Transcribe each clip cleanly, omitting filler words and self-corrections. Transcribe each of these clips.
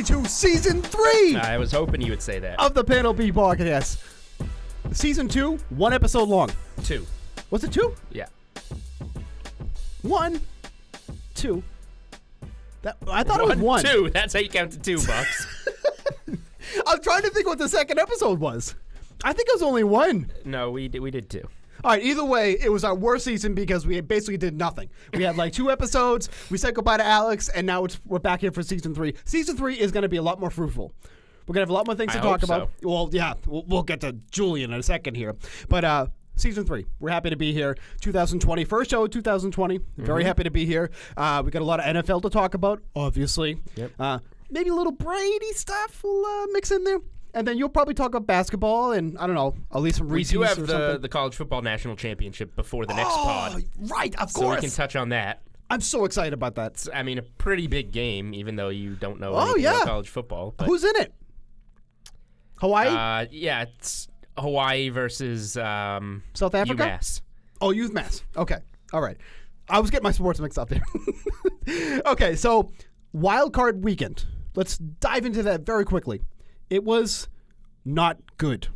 into Season 3 I was hoping you would say that. of the Panel B podcast. Season 2, 1 episode long. 2. Was it 2? Yeah. 1, 2. I thought it was 1. 2. That's how you count to 2, Bucks. I'm trying to think what the second episode was. I think it was only 1. No, we did 2. All right, either way, it was our worst season because we basically did nothing. We had like 2 episodes, we said goodbye to Alex, and now we're back here for Season 3. Season 3 is going to be a lot more fruitful. We're going to have a lot more things to talk about. So. Well, yeah, we'll get to Julian in a second here. But Season 3, we're happy to be here. 2020, first show of 2020. Very happy to be here. We got a lot of NFL to talk about, obviously. Yep. Maybe a little Brady stuff we'll mix in there. And then you'll probably talk about basketball and, I don't know, at least some Reese's We do have or something. the College Football National Championship before the next pod. Right, of So course. we can touch on that. I'm so excited about that. It's, I mean, a pretty big game, even though you don't know anything about college football. But, Who's in it? Hawaii? Yeah, it's Hawaii versus South Africa? UMass. Oh, UMass. Okay. All right. I was getting my sports mixed up there. Okay, so wild card weekend. Let's dive into that very quickly. It was not good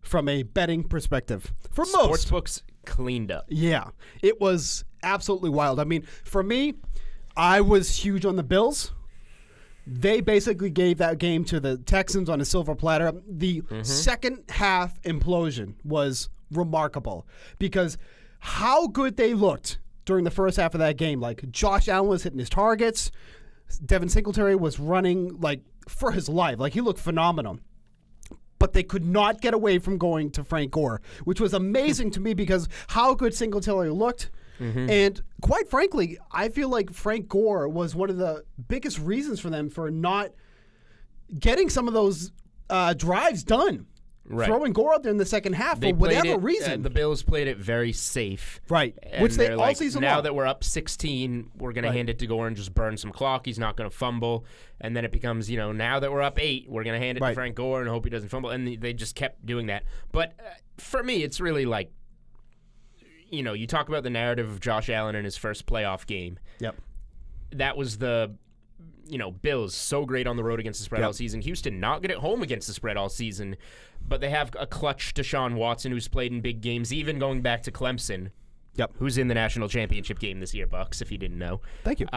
from a betting perspective. For most. Sportsbooks cleaned up. Yeah. It was absolutely wild. I mean, for me, I was huge on the Bills. They basically gave that game to the Texans on a silver platter. The second half implosion was remarkable because how good they looked during the first half of that game. Like, Josh Allen was hitting his targets. Devin Singletary was running, like, for his life. Like, he looked phenomenal. But they could not get away from going to Frank Gore, which was amazing to me because how good Singletary looked. And quite frankly, I feel like Frank Gore was one of the biggest reasons for them for not getting some of those drives done. Right. Throwing Gore out there in the second half for whatever reason. The Bills played it very safe. Right. And Which they they're all like, season now long. that we're up 16, we're going to hand it to Gore and just burn some clock. He's not going to fumble. And then it becomes, now that we're up 8, we're going to hand it to Frank Gore and hope he doesn't fumble. And they just kept doing that. But for me, it's really like, you talk about the narrative of Josh Allen in his first playoff game. Yep. That was the, Bills so great on the road against the spread all season. Houston not good at home against the spread all season. But they have a clutch Deshaun Watson who's played in big games, even going back to Clemson. Yep. Who's in the national championship game this year, Bucks, if you didn't know. Thank you.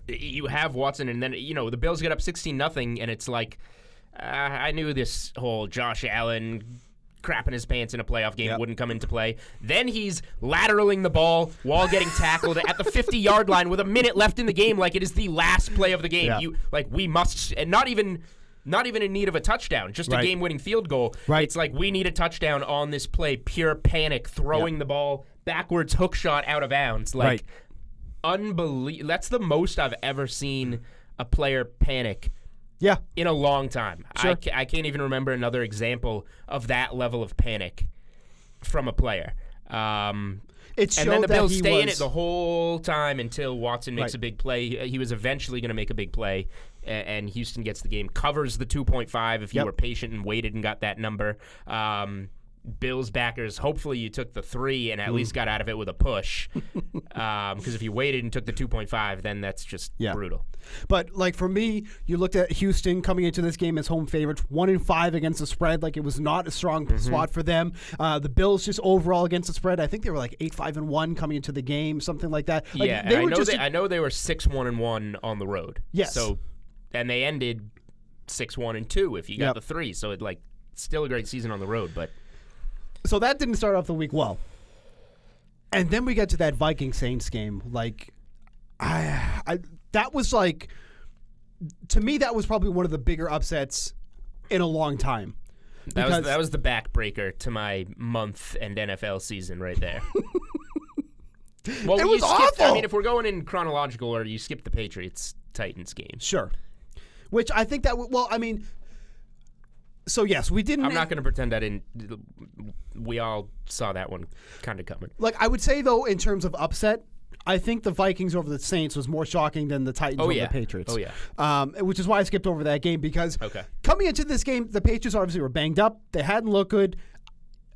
You have Watson, and then, the Bills get up 16-0, and it's like, I knew this whole Josh Allen crapping his pants in a playoff game wouldn't come into play. Then he's lateraling the ball while getting tackled at the 50-yard line with a minute left in the game like it is the last play of the game. Yeah. We must, and not even in need of a touchdown, just a game-winning field goal. Right. It's like we need a touchdown on this play, pure panic, throwing the ball backwards, hook shot out of bounds. Like, unbelievable. That's the most I've ever seen a player panic in a long time. Sure. I can't even remember another example of that level of panic from a player. And then the Bills stay in it the whole time until Watson makes a big play. He was eventually going to make a big play, and Houston gets the game, covers the 2.5 if you were patient and waited and got that number. Bills backers, hopefully you took the 3 and at least got out of it with a push. Because if you waited and took the 2.5, then that's just brutal. But, like, for me, you looked at Houston coming into this game as home favorites, 1-5 against the spread. Like, it was not a strong spot for them. The Bills just overall against the spread, I think they were like 8-5-1 coming into the game, something like that. Like, I know they were 6-1-1 on the road. Yes. And they ended 6-1-2 if you got the 3. So, still a great season on the road, but... So that didn't start off the week well. And then we get to that Vikings-Saints game. Like, that was like, to me, that was probably one of the bigger upsets in a long time. That was the backbreaker to my month and NFL season right there. Well, it was awful. I mean, if we're going in chronological order, you skip the Patriots-Titans game. Sure. Which I think that, so, yes, we didn't... I'm not going to pretend I didn't... We all saw that one kind of coming. Like, I would say, though, in terms of upset, I think the Vikings over the Saints was more shocking than the Titans over the Patriots. Oh, yeah. Which is why I skipped over that game, because coming into this game, the Patriots obviously were banged up. They hadn't looked good.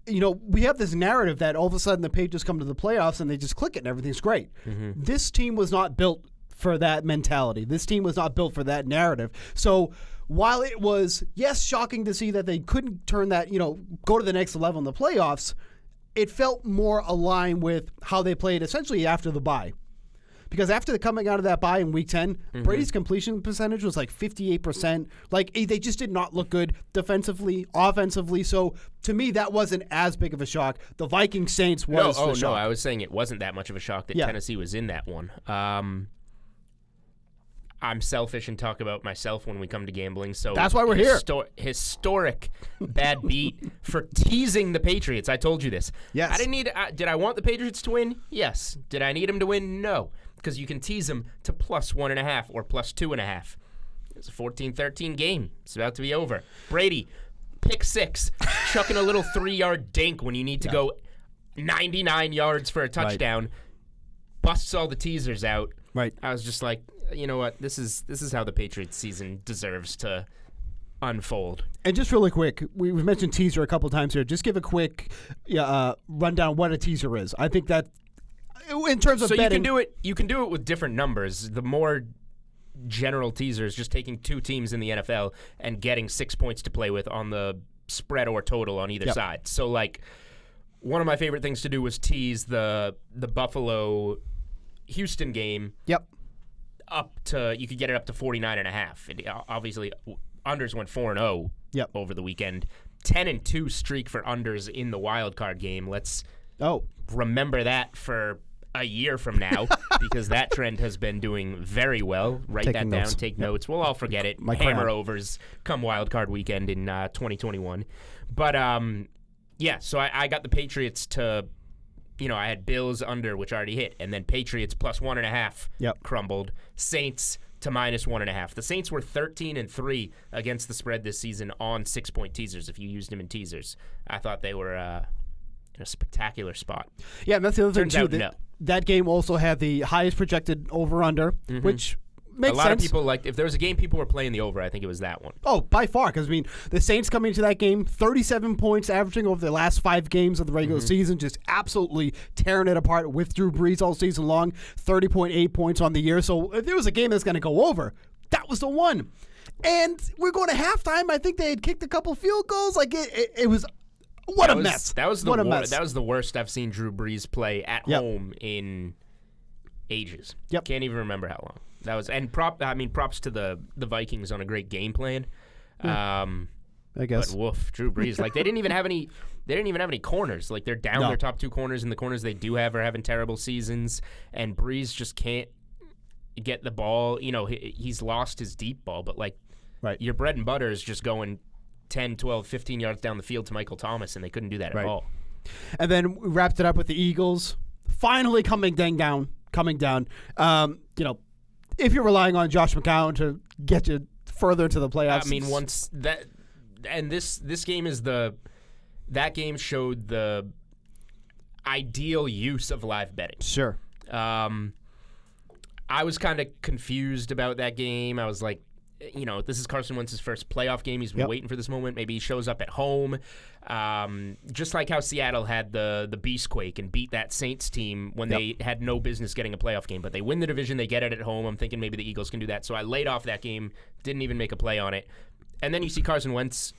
We have this narrative that all of a sudden the Patriots come to the playoffs and they just click it and everything's great. This team was not built for that mentality. This team was not built for that narrative. So while it was, yes, shocking to see that they couldn't turn that, go to the next level in the playoffs, it felt more aligned with how they played essentially after the bye. Because after coming out of that bye in Week 10, Brady's completion percentage was like 58%. Like, they just did not look good defensively, offensively. So, to me, that wasn't as big of a shock. The Vikings-Saints was the shock. No, I was saying it wasn't that much of a shock that Tennessee was in that one. I'm selfish and talk about myself when we come to gambling. So that's why we're here. Historic bad beat for teasing the Patriots. I told you this. Yes. I didn't need. Did I want the Patriots to win? Yes. Did I need them to win? No. Because you can tease them to +1.5 or +2.5. It's a 14-13 game. It's about to be over. Brady, pick 6, chucking a little 3-yard dink when you need to go 99 yards for a touchdown. Right. Busts all the teasers out. Right. I was just like, you know what? This is how the Patriots season deserves to unfold. And just really quick, we've mentioned teaser a couple times here. Just give a quick rundown what a teaser is. I think that in terms of betting, you can do it with different numbers. The more general teaser is just taking 2 teams in the NFL and getting 6 points to play with on the spread or total on either side. So like one of my favorite things to do was tease the Buffalo Houston game. Yep. You could get it up to 49.5. Obviously, unders went 4-0 over the weekend. 10-2 streak for unders in the wild card game. Let's remember that for a year from now because that trend has been doing very well. Write that down. Take notes. We'll all forget it. Hammer overs come wild card weekend in 2021. But so I got the Patriots to. I had Bills under, which already hit, and then Patriots +1.5 crumbled. Saints to -1.5. The Saints were 13-3 against the spread this season on 6-point teasers. If you used them in teasers, I thought they were in a spectacular spot. Yeah, and that's the other thing too. That game also had the highest projected over/under, which makes sense. A lot of people if there was a game people were playing the over, I think it was that one. Oh, by far, because the Saints coming into that game, 37 points averaging over the last 5 games of the regular season, just absolutely tearing it apart with Drew Brees all season long, 30.8 points on the year. So if there was a game that's going to go over, that was the one. And we're going to halftime. I think they had kicked a couple field goals. Like it was. A mess. That was the worst I've seen Drew Brees play at home in ages. Yep. Can't even remember how long. That was props to the Vikings on a great game plan. I guess. But woof, Drew Brees. They didn't even have any corners. Like they're down their top 2 corners, and the corners they do have are having terrible seasons. And Brees just can't get the ball. He's lost his deep ball, but your bread and butter is just going 10, 12, 15 yards down the field to Michael Thomas, and they couldn't do that at all. And then we wrapped it up with the Eagles finally coming down. If you're relying on Josh McCown to get you further into the playoffs. I mean, once that and this game is that game showed the ideal use of live betting. Sure. I was kind of confused about that game. I was like, this is Carson Wentz's first playoff game. He's been waiting for this moment. Maybe he shows up at home. Just like how Seattle had the Beastquake and beat that Saints team when they had no business getting a playoff game. But they win the division. They get it at home. I'm thinking maybe the Eagles can do that. So I laid off that game. Didn't even make a play on it. And then you see Carson Wentz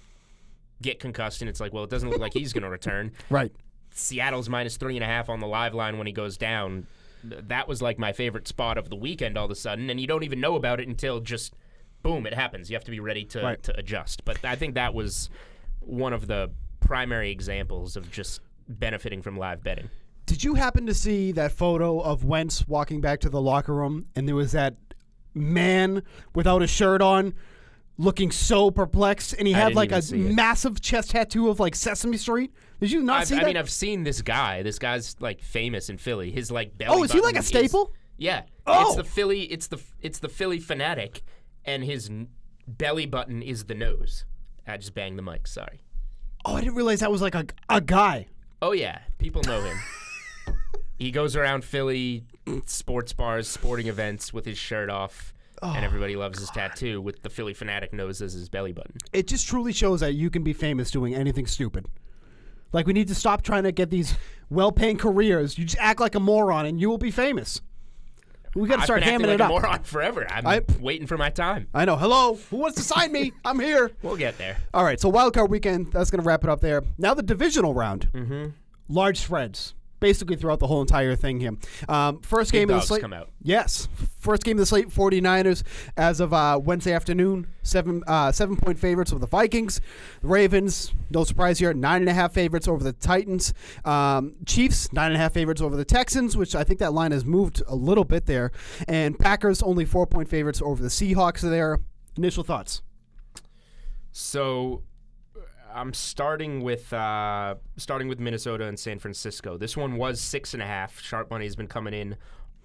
get concussed, and it's like, well, it doesn't look like he's going to return. Right. Seattle's -3.5 on the live line when he goes down. That was like my favorite spot of the weekend all of a sudden. And you don't even know about it until just – boom, it happens. You have to be ready to adjust. But I think that was one of the primary examples of just benefiting from live betting. Did you happen to see that photo of Wentz walking back to the locker room, and there was that man without a shirt on looking so perplexed, and he had like a massive chest tattoo of Sesame Street? Did you not see that? I mean, I've seen this guy. This guy's famous in Philly. His belly is he like a staple? Yeah. Oh. It's the Philly fanatic. And his belly button is the nose. I just banged the mic, sorry. Oh, I didn't realize that was like a guy. Oh, yeah. People know him. He goes around Philly, sports bars, sporting events with his shirt off, and everybody loves his tattoo with the Philly fanatic nose as his belly button. It just truly shows that you can be famous doing anything stupid. We need to stop trying to get these well-paying careers. You just act like a moron, and you will be famous. We got to start hamming it up. up. I've been acting like a moron forever. I'm waiting for my time. I know. Hello. Who wants to sign me? I'm here. We'll get there. All right. So wild card weekend. That's going to wrap it up there. Now the divisional round. Mm-hmm. Large spreads. Basically throughout the whole entire thing here. First game of the slate. Come out. Yes. First game of the slate, 49ers as of Wednesday afternoon. 7-point favorites over the Vikings. The Ravens, no surprise here, 9.5 favorites over the Titans. Chiefs, 9.5 favorites over the Texans, which I think that line has moved a little bit there. And Packers, only 4-point favorites over the Seahawks there. Initial thoughts? So I'm starting with Minnesota and San Francisco. This one was 6.5. Sharp money has been coming in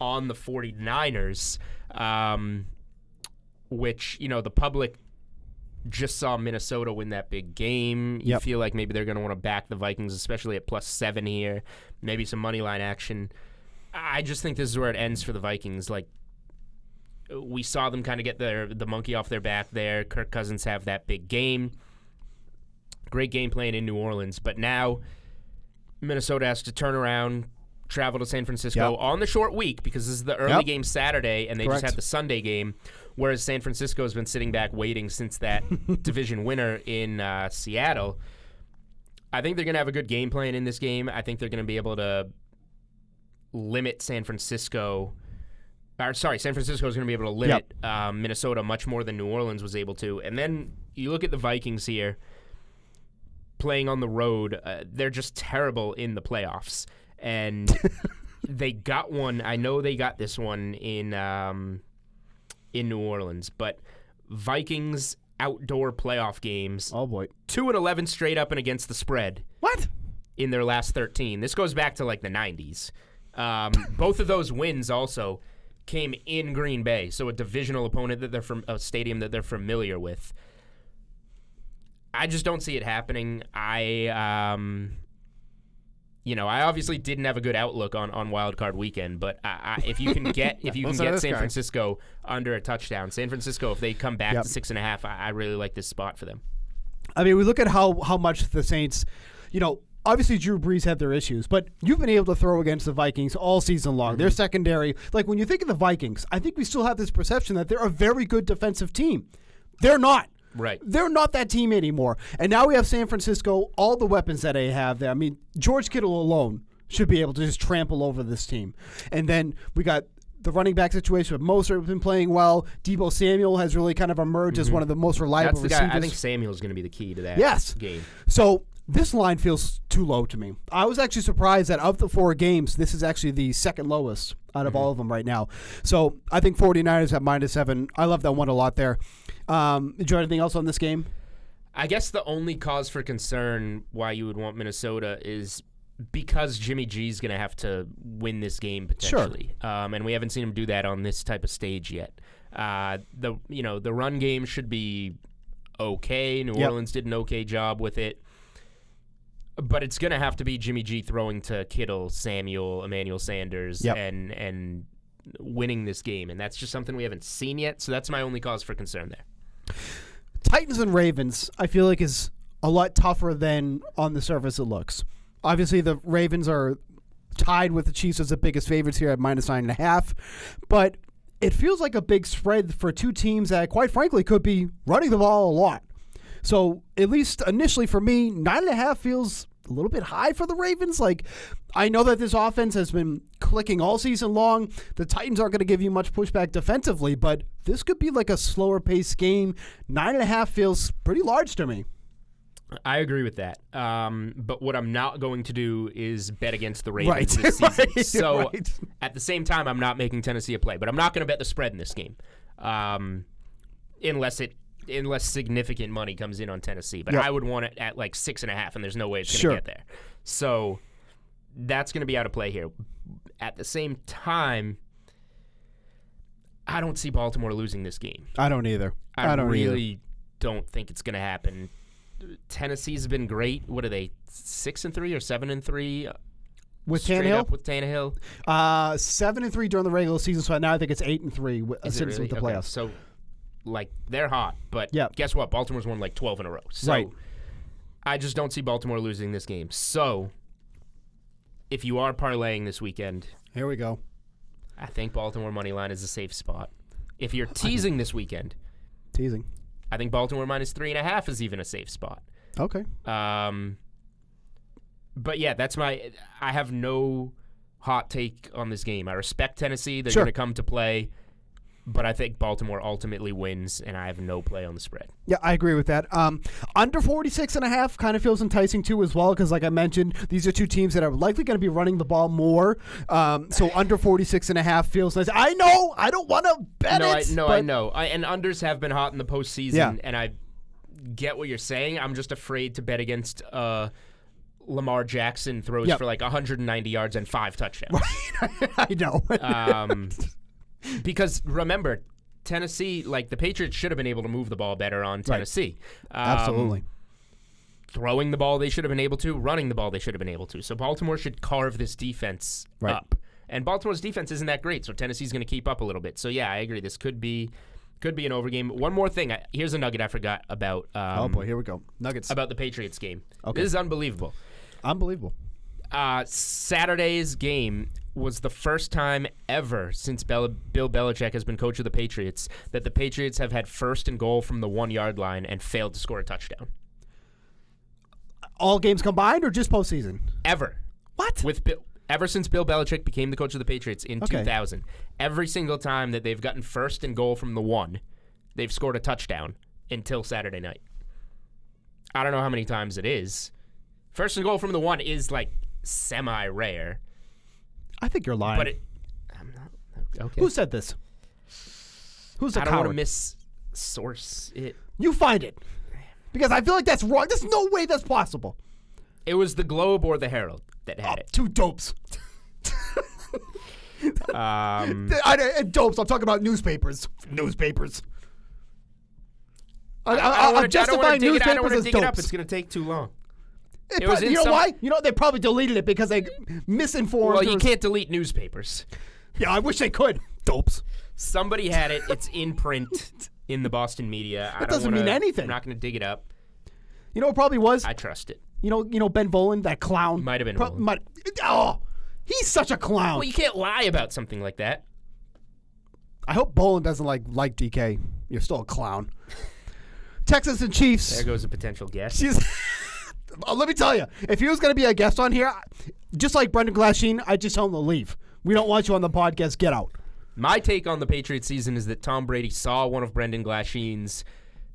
on the 49ers, which, the public just saw Minnesota win that big game. You feel like maybe they're going to want to back the Vikings, especially at +7 here. Maybe some money line action. I just think this is where it ends for the Vikings. Like, we saw them kind of get the monkey off their back there. Kirk Cousins have that big game. Great game plan in New Orleans, but now Minnesota has to turn around, travel to San Francisco on the short week because this is the early game Saturday, and they just had the Sunday game, whereas San Francisco has been sitting back waiting since that division winner in Seattle. I think they're going to have a good game plan in this game. I think they're going to be able to limit San Francisco. San Francisco is going to be able to limit Minnesota much more than New Orleans was able to. And then you look at the Vikings here. Playing on the road, they're just terrible in the playoffs, and they got one. I know they got this one in New Orleans, but Vikings outdoor playoff games. Oh boy, 2-11 straight up and against the spread. What? In their last 13. This goes back to like the 90s. Both of those wins also came in Green Bay, so a divisional opponent that they're from, a stadium that they're familiar with. I just don't see it happening. I obviously didn't have a good outlook on Wild Card Weekend, but if you can get San Francisco under a touchdown, San Francisco, if they come back to 6.5, I really like this spot for them. I mean, we look at how much the Saints, obviously Drew Brees had their issues, but you've been able to throw against the Vikings all season long. Their secondary, like when you think of the Vikings, I think we still have this perception that they're a very good defensive team. They're not. Right. They're not that team anymore. And now we have San Francisco, all the weapons that they have there. I mean, George Kittle alone should be able to just trample over this team. And then we got the running back situation with Mostert has been playing well. Deebo Samuel has really kind of emerged as one of the most reliable receivers. I think Samuel's going to be the key to that game. So this line feels too low to me. I was actually surprised that of the 4 games, this is actually the second lowest out of all of them right now. So I think 49ers at -7. I love that one a lot there. Did you have anything else on this game? I guess the only cause for concern why you would want Minnesota is because Jimmy G's going to have to win this game potentially. Sure. And we haven't seen him do that on this type of stage yet. The run game should be okay. New Orleans did an okay job with it. But it's going to have to be Jimmy G throwing to Kittle, Samuel, Emmanuel Sanders, and winning this game. And that's just something we haven't seen yet. So that's my only cause for concern there. Titans and Ravens, I feel like, is a lot tougher than on the surface it looks. Obviously, the Ravens are tied with the Chiefs as the biggest favorites here at -9.5. But it feels like a big spread for two teams that, quite frankly, could be running the ball a lot. So, at least initially for me, 9.5 feels a little bit high for the Ravens. Like, I know that this offense has been clicking all season long. The Titans aren't going to give you much pushback defensively, but this could be like a slower paced game. 9.5 feels pretty large to me. I agree with that. But what I'm not going to do is bet against the Ravens this season. So at the same time, I'm not making Tennessee a play. But I'm not going to bet the spread in this game unless significant money comes in on Tennessee. But I would want it at like 6.5, and there's no way it's going to get there. So that's going to be out of play here. At the same time, I don't see Baltimore losing this game. I don't either. I really don't think it's going to happen. Tennessee's been great. What are they, 6-3 or 7-3? With Tannehill? With Tannehill. 7-3 during the regular season, so now I think it's 8-3 since with the playoffs. So, they're hot, but guess what? Baltimore's won 12 in a row. So I just don't see Baltimore losing this game. So if you are parlaying this weekend, here we go. I think Baltimore money line is a safe spot. If you're teasing this weekend, I think Baltimore minus 3.5 is even a safe spot. Okay. But yeah, I have no hot take on this game. I respect Tennessee. They're going to come to play. But I think Baltimore ultimately wins, and I have no play on the spread. Yeah, I agree with that. Under 46.5 kind of feels enticing too as well because, like I mentioned, these are two teams that are likely going to be running the ball more. So under 46.5 feels nice. I know. I don't want to bet it. I know. And unders have been hot in the postseason, and I get what you're saying. I'm just afraid to bet against Lamar Jackson throws for like 190 yards and 5 touchdowns. I know. Because remember, Tennessee, like the Patriots should have been able to move the ball better on Tennessee. Right. Absolutely. Throwing the ball, they should have been able to. Running the ball, they should have been able to. So Baltimore should carve this defense up. And Baltimore's defense isn't that great, so Tennessee's going to keep up a little bit. So yeah, I agree. This could be an overgame. One more thing. Here's a nugget I forgot about. Oh boy, here we go. Nuggets. About the Patriots game. Okay. This is unbelievable. Saturday's game was the first time ever since Bill Belichick has been coach of the Patriots that the Patriots have had 1st and goal from the 1-yard line and failed to score a touchdown. All games combined or just postseason? Ever. What? Ever since Bill Belichick became the coach of the Patriots in 2000, every single time that they've gotten 1st and goal from the 1, they've scored a touchdown until Saturday night. I don't know how many times it is. 1st and goal from the 1 is like semi-rare. I think you're lying. But I'm not. Okay. Who said this? Who's the coward? I don't want to missource it. You find it. Because I feel like that's wrong. There's no way that's possible. It was the Globe or the Herald that had it. Two dopes. Dopes. I'm talking about newspapers. I'm justifying newspapers as dopes. I don't want to dig it up. It's going to take too long. You know why? You know, they probably deleted it because they misinformed. Well, you can't delete newspapers. Yeah, I wish they could. Dopes. Somebody had it. It's in print in the Boston media. That doesn't mean anything. I'm not going to dig it up. You know what it probably was? I trust it. You know Ben Volen, that clown? Might have been Volen. He's such a clown. Well, you can't lie about something like that. I hope Volen doesn't like DK. You're still a clown. Texans and Chiefs. There goes a potential guest. Let me tell you, if he was going to be a guest on here, just like Brendan Glasheen, I'd just tell him to leave. We don't want you on the podcast. Get out. My take on the Patriots season is that Tom Brady saw one of Brendan Glasheen's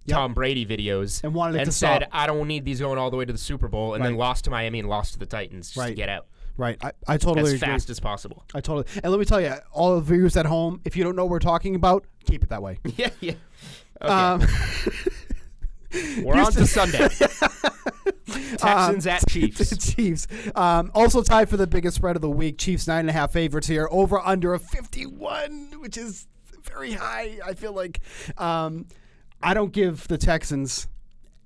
Tom Brady videos and said, stop. I don't need these going all the way to the Super Bowl, and then lost to Miami and lost to the Titans just to get out. Right. I totally agree. As fast as possible. And let me tell you, all the viewers at home, if you don't know what we're talking about, keep it that way. Yeah. Okay. We're on to Sunday. Texans at Chiefs. Chiefs. Also tied for the biggest spread of the week. Chiefs 9.5 favorites here. Over under a 51, which is very high. I feel like I don't give the Texans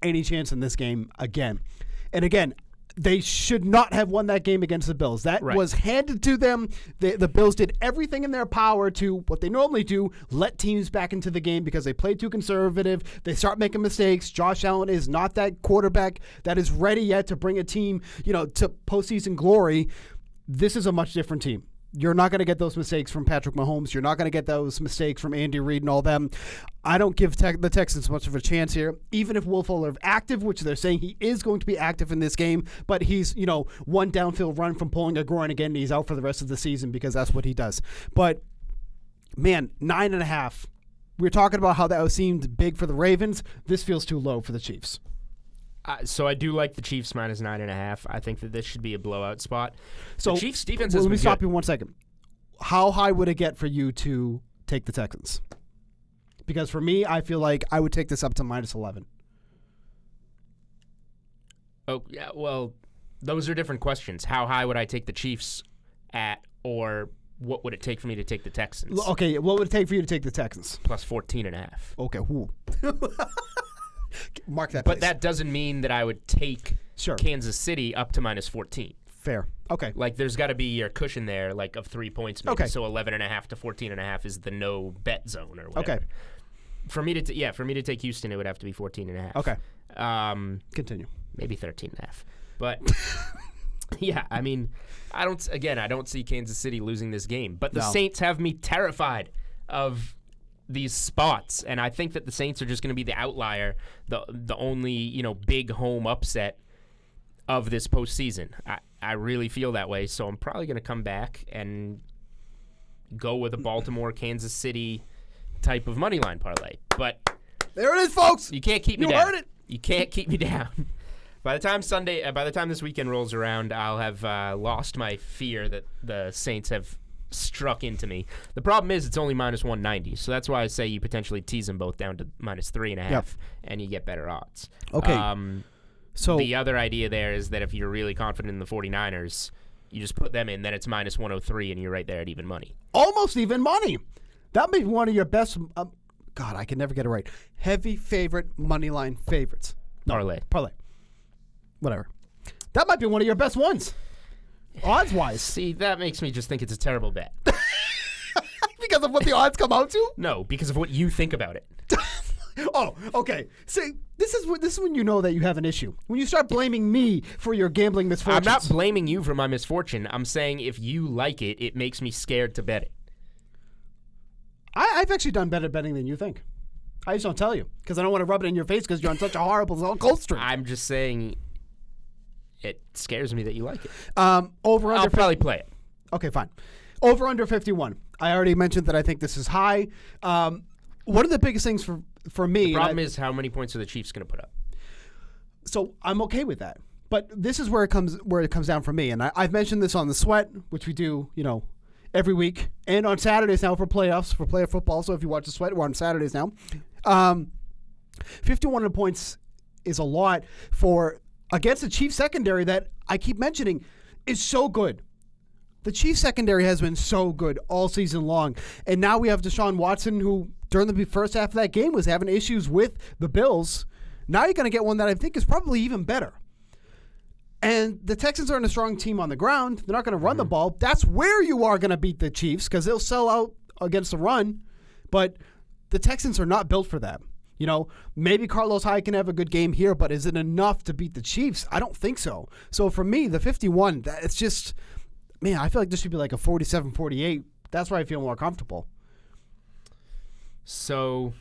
any chance in this game again. And again, they should not have won that game against the Bills. That was handed to them. The Bills did everything in their power to what they normally do, let teams back into the game because they played too conservative. They start making mistakes. Josh Allen is not that quarterback that is ready yet to bring a team, to postseason glory. This is a much different team. You're not going to get those mistakes from Patrick Mahomes. You're not going to get those mistakes from Andy Reid and all them. I don't give the Texans much of a chance here. Even if Will Fuller is active, which they're saying he is going to be active in this game, but he's, one downfield run from pulling a groin again, and he's out for the rest of the season because that's what he does. But, man, 9.5. We're talking about how that seemed big for the Ravens. This feels too low for the Chiefs. So I do like the Chiefs minus 9.5. I think that this should be a blowout spot. So the Chiefs defense has let me been stop good. you 1 second. How high would it get for you to take the Texans? Because for me, I feel like I would take this up to minus 11. Oh, yeah. Well, those are different questions. How high would I take the Chiefs at, or what would it take for me to take the Texans? Okay, what would it take for you to take the Texans? Plus 14.5. Okay, mark that. But that doesn't mean that I would take Kansas City up to minus 14. Fair. Okay. Like there's got to be your cushion there, like of 3 points maybe. Okay. So 11.5 to 14.5 is the no bet zone or whatever. Okay. For me to take Houston, it would have to be 14.5. Okay. Continue. Maybe 13.5. But Yeah, I mean, I don't see Kansas City losing this game. But the Saints have me terrified of these spots, and I think that the Saints are just going to be the outlier, the only big home upset of this postseason. I really feel that way, so I'm probably going to come back and go with a Baltimore Kansas City type of money line parlay. But there it is, folks. You can't keep me down. You heard it. You can't keep me down. By the time this weekend rolls around, I'll have lost my fear that the Saints have struck into me. The problem is it's only minus 190, so that's why I say you potentially tease them both down to minus 3.5, and you get better odds. Okay. So the other idea there is that if you're really confident in the 49ers, you just put them in, then it's minus 103, and you're right there at even money. Almost even money. That may be one of your best. God, I can never get it right. Heavy favorite money line favorites. No, parlay. Whatever. That might be one of your best ones. Odds-wise. See, that makes me just think it's a terrible bet. Because of what the odds come out to? No, because of what you think about it. Oh, okay. See, this is when you know that you have an issue. When you start blaming me for your gambling misfortunes. I'm not blaming you for my misfortune. I'm saying if you like it, it makes me scared to bet it. I've actually done better betting than you think. I just don't tell you because I don't want to rub it in your face because you're on such a horrible cold streak. I'm just saying it scares me that you like it. Over under. I'll probably play it. Okay, fine. Over under 51. I already mentioned that I think this is high. One of the biggest things for me. The problem is how many points are the Chiefs going to put up? So I'm okay with that, but this is where it comes down for me. And I've mentioned this on the Sweat, which we do, every week, and on Saturdays now for playoffs, for playoff football. So if you watch the Sweat, we're on Saturdays now. 51 points is a lot for against the Chiefs secondary that I keep mentioning is so good. The Chiefs secondary has been so good all season long, and now we have Deshaun Watson, who during the first half of that game was having issues with the Bills. Now you're going to get one that I think is probably even better. And the Texans aren't a strong team on the ground. They're not going to run the ball. That's where you are going to beat the Chiefs because they'll sell out against the run. But the Texans are not built for that. Maybe Carlos Hyde can have a good game here, but is it enough to beat the Chiefs? I don't think so. So for me, the 51, it's just, man, I feel like this should be like a 47-48. That's where I feel more comfortable. So,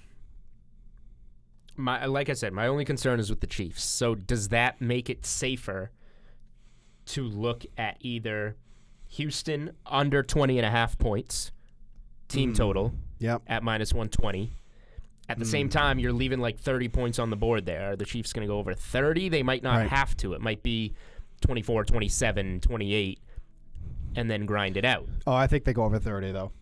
like I said, my only concern is with the Chiefs. So does that make it safer to look at either Houston under 20.5 points, team total, at minus 120. At the same time, you're leaving like 30 points on the board there. Are the Chiefs going to go over 30? They might not have to. It might be 24, 27, 28, and then grind it out. Oh, I think they go over 30, though.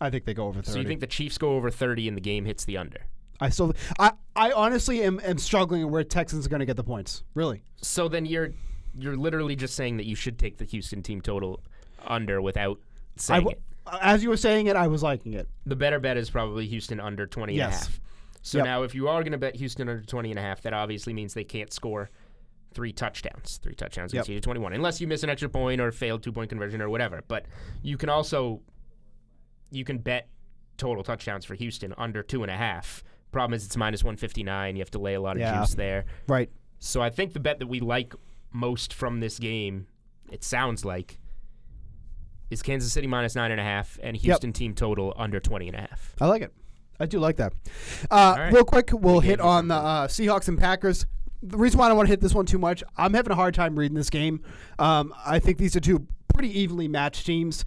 I think they go over 30. So you think the Chiefs go over 30 and the game hits the under? I honestly am struggling where Texans are going to get the points. Really. So then you're literally just saying that you should take the Houston team total under without saying it. As you were saying it, I was liking it. The better bet is probably Houston under 20.5. So now if you are going to bet Houston under 20.5, that obviously means they can't score 3 touchdowns. 3 touchdowns gets you to 21. Unless you miss an extra point or failed 2-point conversion or whatever. But you can bet total touchdowns for Houston under 2.5. Problem is it's minus 159. You have to lay a lot of juice there. Right. So I think the bet that we like most from this game, it sounds like, is Kansas City minus 9.5 and Houston team total under 20.5. I like it. I do like that. Right. Real quick, we'll hit on the Seahawks and Packers. The reason why I don't want to hit this one too much, I'm having a hard time reading this game. I think these are two pretty evenly matched teams.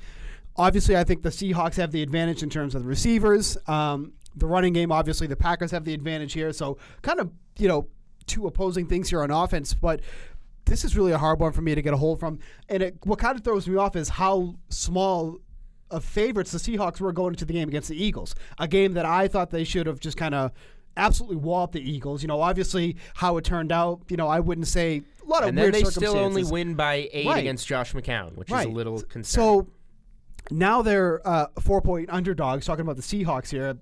Obviously, I think the Seahawks have the advantage in terms of the receivers. The running game, obviously, the Packers have the advantage here. So kind of, two opposing things here on offense. But this is really a hard one for me to get a hold from. And what kind of throws me off is how small of favorites the Seahawks were going into the game against the Eagles. A game that I thought they should have just kind of absolutely walloped the Eagles. Obviously how it turned out, I wouldn't say a lot of weird circumstances. And then they still only win by 8 against Josh McCown, which is a little concerning. So now they're 4-point underdogs, talking about the Seahawks here.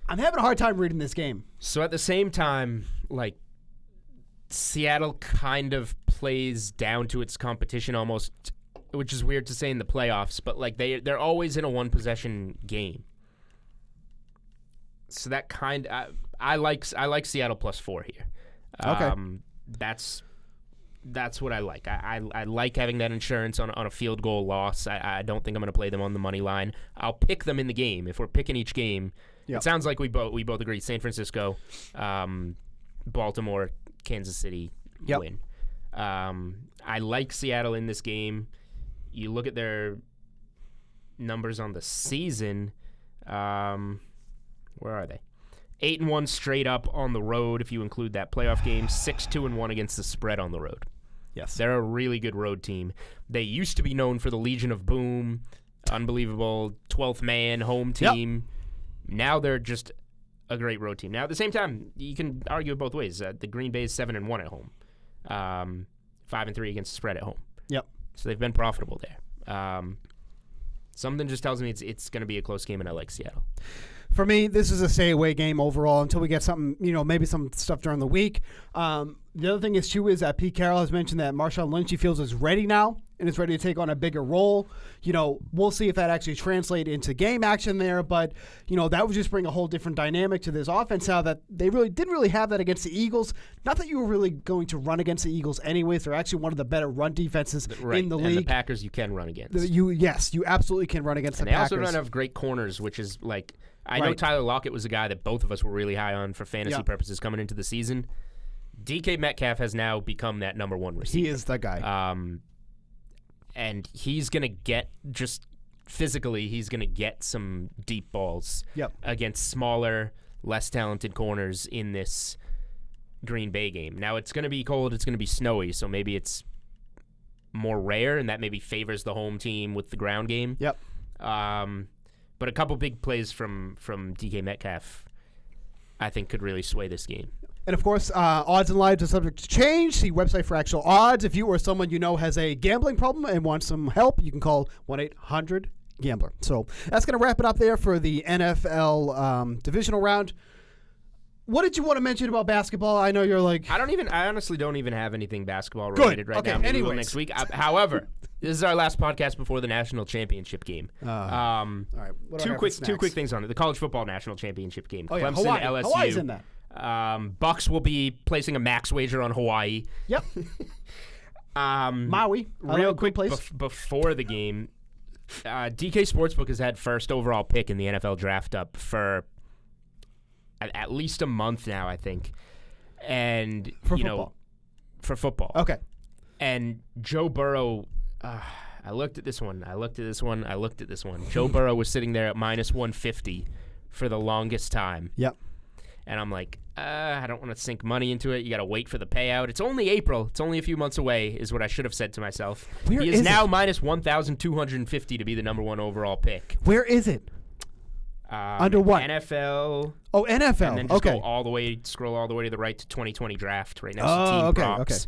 I'm having a hard time reading this game. So at the same time, like, Seattle kind of plays down to its competition almost, which is weird to say in the playoffs, but like they're always in a one-possession game. So that I like Seattle +4 here. Okay. That's That's what I like. I like having that insurance on a field goal loss. I don't think I'm going to play them on the money line. I'll pick them in the game. If we're picking each game, it sounds like we both agree. San Francisco, Baltimore, Kansas City win. I like Seattle in this game. You look at their numbers on the season. Where are they? 8-1 straight up on the road if you include that playoff game. 6-2-1 against the spread on the road. Yes. They're a really good road team. They used to be known for the Legion of Boom, unbelievable 12th man home team. Yep. Now they're just a great road team. Now, at the same time, you can argue it both ways. The Green Bay is 7-1 at home, 5-3 against the spread at home. Yep. So they've been profitable there. Something just tells me it's going to be a close game, and I like Seattle. For me, this is a stay-away game overall until we get something, maybe some stuff during the week. The other thing is, too, is that Pete Carroll has mentioned that Marshawn Lynch, he feels, is ready now and is ready to take on a bigger role. We'll see if that actually translates into game action there, but, that would just bring a whole different dynamic to this offense now that they really didn't really have that against the Eagles. Not that you were really going to run against the Eagles anyways. They're actually one of the better run defenses in the league. And the Packers you can run against. Yes, you absolutely can run against the Packers. And they also don't have great corners, which is like... I know Tyler Lockett was a guy that both of us were really high on for fantasy purposes coming into the season. DK Metcalf has now become that number one receiver. He is that guy. And he's going to get, just physically, he's going to get some deep balls against smaller, less talented corners in this Green Bay game. Now, it's going to be cold. It's going to be snowy, so maybe it's more rare, and that maybe favors the home team with the ground game. Yep. But a couple big plays from DK Metcalf, I think, could really sway this game. And, of course, odds and lines are subject to change. See website for actual odds. If you or someone you know has a gambling problem and wants some help, you can call 1-800-GAMBLER. So that's going to wrap it up there for the NFL Divisional Round. What did you want to mention about basketball? I know you're like... I honestly don't even have anything basketball related right now. Maybe next week. However, this is our last podcast before the National Championship game. All right. Two quick things on it. The College Football National Championship game. Oh, yeah. Clemson, LSU. Hawaii's in that. Bucks will be placing a max wager on Hawaii. Yep. Maui. Real quick place. Before the game, DK Sportsbook has had first overall pick in the NFL draft up for at least a month now, I think. And for football. For football. Okay. And Joe Burrow, I looked at this one. Joe Burrow was sitting there at minus 150 for the longest time. Yep. And I'm like, I don't want to sink money into it. You got to wait for the payout. It's only April. It's only a few months away, is what I should have said to myself. He is now minus 1,250 to be the number one overall pick. Where is it? Under what? NFL. Oh, NFL. And then just scroll all the way to the right to 2020 draft right next to team props.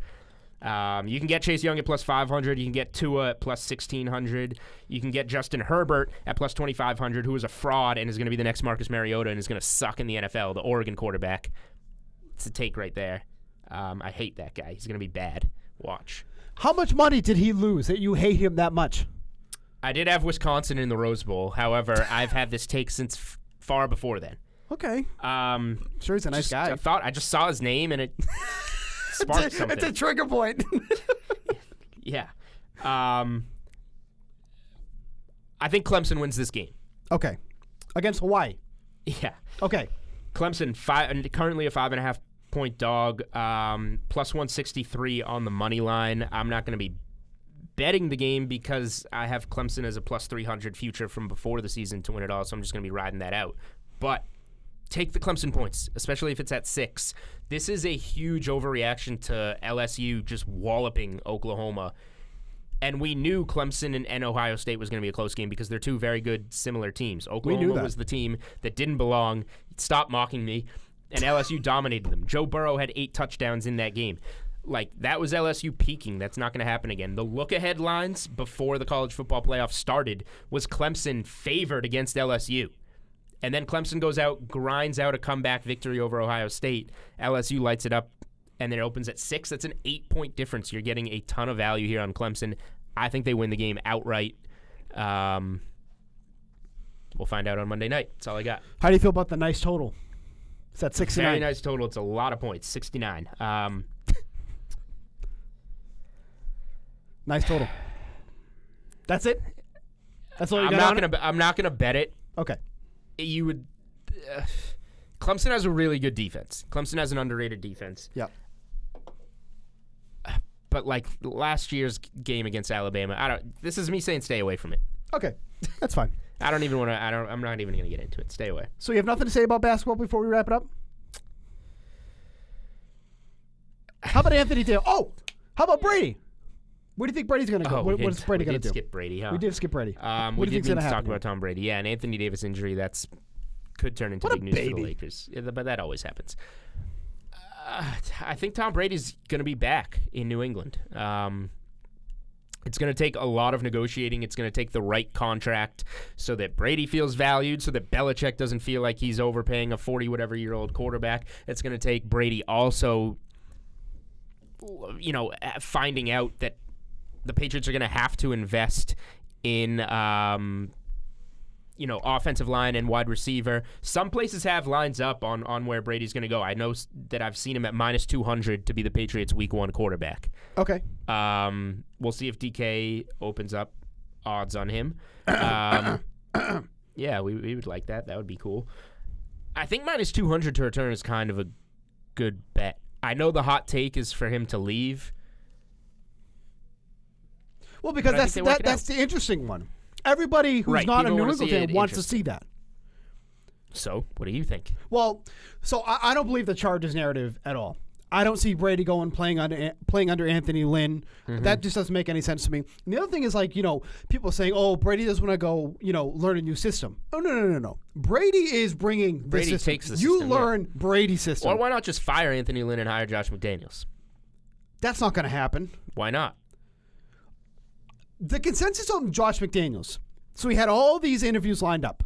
Okay. You can get Chase Young at plus 500. You can get Tua at plus 1,600. You can get Justin Herbert at plus 2,500, who is a fraud and is going to be the next Marcus Mariota and is going to suck in the NFL, the Oregon quarterback. It's a take right there. I hate that guy. He's going to be bad. Watch. How much money did he lose that you hate him that much? I did have Wisconsin in the Rose Bowl. However, I've had this take since far before then. Okay. Sure, he's a nice guy. I just saw his name and it sparked something. It's a trigger point. Yeah. I think Clemson wins this game. Okay. Against Hawaii. Yeah. Okay. Clemson, currently a 5.5-point dog, plus 163 on the money line. I'm not going to be betting the game because I have Clemson as a plus 300 future from before the season to win it all, so I'm just going to be riding that out. But take the Clemson points, especially if it's at 6. This is a huge overreaction to LSU just walloping Oklahoma. And we knew Clemson and Ohio State was going to be a close game because they're two very good, similar teams. Oklahoma was the team that didn't belong. Stop mocking me. And LSU dominated them. Joe Burrow had 8 touchdowns in that game. Like, that was LSU peaking. That's not going to happen again. The look-ahead lines before the college football playoff started was Clemson favored against LSU. And then Clemson goes out, grinds out a comeback victory over Ohio State. LSU lights it up, and then it opens at 6. That's an 8-point difference. You're getting a ton of value here on Clemson. I think they win the game outright. We'll find out on Monday night. That's all I got. How do you feel about the nice total? It's at 69. Very nice total. It's a lot of points, 69. Nice total. That's it? That's all you got? I'm not gonna bet it. Okay. You would. Clemson has a really good defense. Clemson has an underrated defense. Yep. But like last year's game against Alabama, this is me saying stay away from it. Okay. That's fine. I'm not even gonna get into it. Stay away. So you have nothing to say about basketball before we wrap it up? How about Anthony Davis? Oh, how about Brady? Where do you think Brady's going to go? What is Brady going to do? We did skip Brady, huh? We did skip Brady. We did need to talk about Tom Brady. Yeah, an Anthony Davis injury could turn into big news for the Lakers. Yeah, but that always happens. I think Tom Brady's going to be back in New England. It's going to take a lot of negotiating. It's going to take the right contract so that Brady feels valued, so that Belichick doesn't feel like he's overpaying a 40-whatever-year-old quarterback. It's going to take Brady also, finding out that the Patriots are going to have to invest in, offensive line and wide receiver. Some places have lines up on where Brady's going to go. I know that I've seen him at minus 200 to be the Patriots' Week 1 quarterback. Okay. We'll see if DK opens up odds on him. Yeah, we would like that. That would be cool. I think minus 200 to return is kind of a good bet. I know the hot take is for him to leave. Well, because that's the interesting one. Everybody who's not a New England fan wants to see that. So, what do you think? Well, so I don't believe the Chargers narrative at all. I don't see Brady playing under Anthony Lynn. Mm-hmm. That just doesn't make any sense to me. And the other thing is people saying, "Oh, Brady doesn't want to go, learn a new system." Oh, no. Brady is bringing Brady the system. Takes the system. You learn Brady's system. Or why not just fire Anthony Lynn and hire Josh McDaniels? That's not going to happen. Why not? The consensus on Josh McDaniels. So he had all these interviews lined up.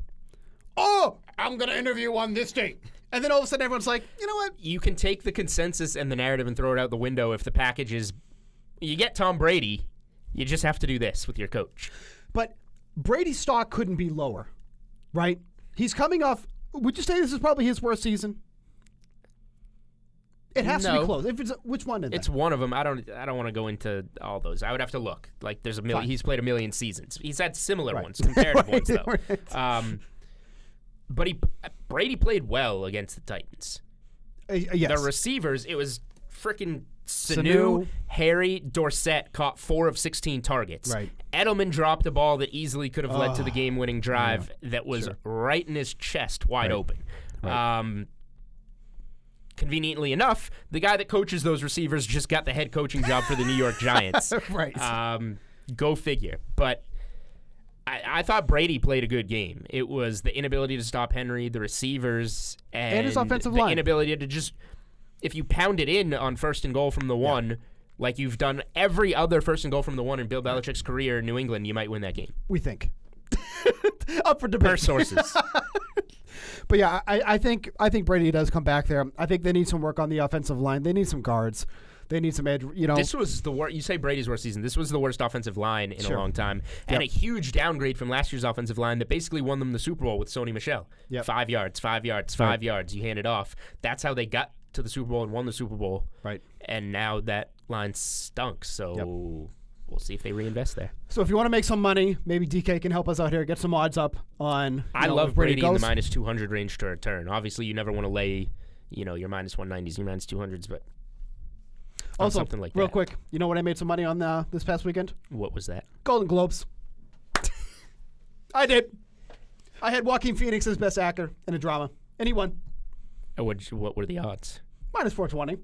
Oh, I'm going to interview on this date. And then all of a sudden everyone's like, you know what? You can take the consensus and the narrative and throw it out the window if the package is, you get Tom Brady, you just have to do this with your coach. But Brady's stock couldn't be lower, right? He's coming off, would you say this is probably his worst season? It has to be close. Which one is it? It's one of them. I don't want to go into all those. I would have to look. Like there's a million. He's played a million seasons. He's had similar ones, comparative ones though. But Brady played well against the Titans. Yes. The receivers, it was freaking Sanu, Harry, Dorsett caught 4 of 16 targets. Right. Edelman dropped a ball that easily could have led to the game-winning drive that was right in his chest, wide open. Right. Conveniently enough, the guy that coaches those receivers just got the head coaching job for the New York Giants. Right. Go figure. But I thought Brady played a good game. It was the inability to stop Henry, the receivers, and his offensive line. The inability to just, if you pound it in on first and goal from the one, like you've done every other first and goal from the one in Bill Belichick's career in New England, you might win that game. We think. Up for debate. Per sources. But yeah, I think Brady does come back there. I think they need some work on the offensive line. They need some guards. They need some edge. This was the worst. You say Brady's worst season. This was the worst offensive line in a long time, and a huge downgrade from last year's offensive line that basically won them the Super Bowl with Sony Michel. 5 yards, 5 yards, 5 yards. You hand it off. That's how they got to the Super Bowl and won the Super Bowl. Right. And now that line stunk. So. We'll see if they reinvest there. So if you want to make some money, maybe DK can help us out here, get some odds up on. I love Brady in the minus 200 range to return. Obviously, you never want to lay, your minus 190s, your minus 200s, but also something like real that. Quick, you know what I made some money on this past weekend? What was that? Golden Globes. I did. I had Joaquin Phoenix as best actor in a drama, and he won. What were the odds? Minus 420.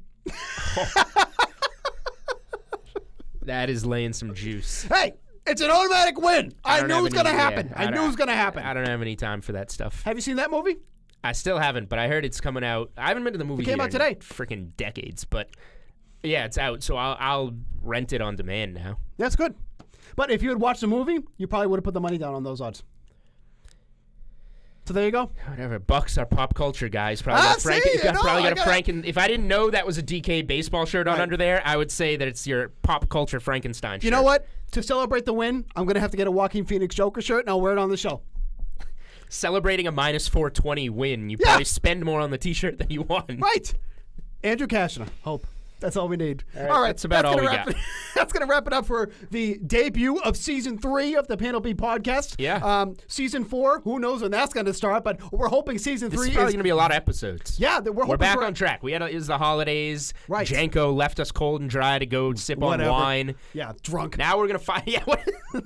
That is laying some juice. Hey, it's an automatic win. I knew it was going to happen. I knew it was going to happen. I don't have any time for that stuff. Have you seen that movie? I still haven't, but I heard it's coming out. I haven't been to the movie theater. It came out today. In freaking decades, but yeah, it's out. So I'll rent it on demand now. That's good. But if you had watched the movie, you probably would have put the money down on those odds. So there you go. Whatever. Bucks are pop culture, guys. Probably got Franken. If I didn't know that was a DK baseball shirt on under there, I would say that it's your pop culture Frankenstein shirt. You know what? To celebrate the win, I'm going to have to get a Joaquin Phoenix Joker shirt, and I'll wear it on the show. Celebrating a minus 420 win, you probably spend more on the T-shirt than you won. Right. Andrew Kashner. Hope. That's all we need. All right. That's about all we got. That's going to wrap it up for the debut of Season 3 of the Panel B podcast. Yeah. Season 4, who knows when that's going to start, but we're hoping Season 3 is probably going to be a lot of episodes. Yeah. We're back on track. It was the holidays. Right. Janko left us cold and dry to go sip on wine. Yeah, drunk. Now we're going to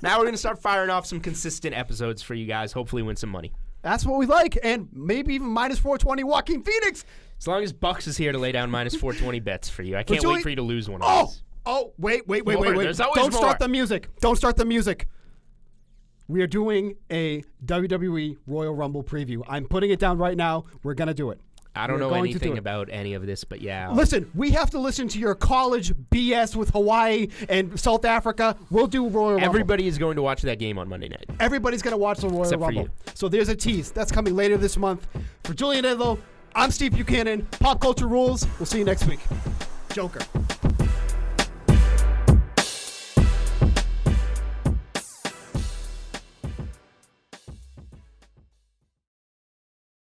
now we're going to start firing off some consistent episodes for you guys, hopefully win some money. That's what we like, and maybe even minus 420 Joaquin Phoenix. As long as Bucks is here to lay down minus 420 bets for you. I can't wait for you to lose one of these. Oh, wait. Don't start the music. Don't start the music. We are doing a WWE Royal Rumble preview. I'm putting it down right now. We're going to do it. I don't know anything about any of this, but yeah. Listen, we have to listen to your college BS with Hawaii and South Africa. We'll do Royal Rumble. Everybody is going to watch that game on Monday night. Everybody's going to watch the Royal Except Rumble. For you. So there's a tease. That's coming later this month. For Julian Edlow, I'm Steve Buchanan. Pop Culture Rules. We'll see you next week. Joker.